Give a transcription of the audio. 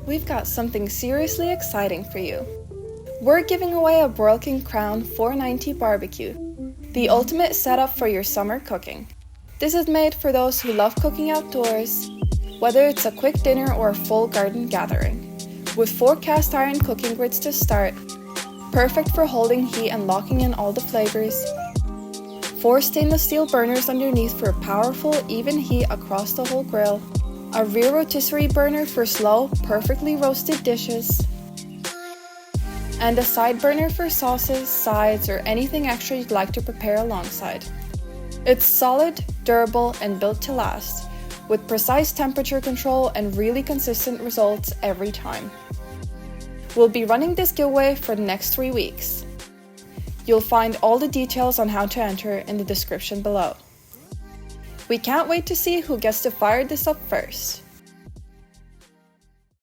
we've got something seriously exciting for you. We're giving away a Broil King Crown $4.90 barbecue, the ultimate setup for your summer cooking. This is made for those who love cooking outdoors, whether it's a quick dinner or a full garden gathering. With 4 cast iron cooking grids to start, perfect for holding heat and locking in all the flavors, 4 stainless steel burners underneath for powerful, even heat across the whole grill, a rear rotisserie burner for slow, perfectly roasted dishes, and a side burner for sauces, sides, or anything extra you'd like to prepare alongside. It's solid, durable, and built to last, with precise temperature control and really consistent results every time. We'll be running this giveaway for the next 3 weeks. You'll find all the details on how to enter in the description below. We can't wait to see who gets to fire this up first.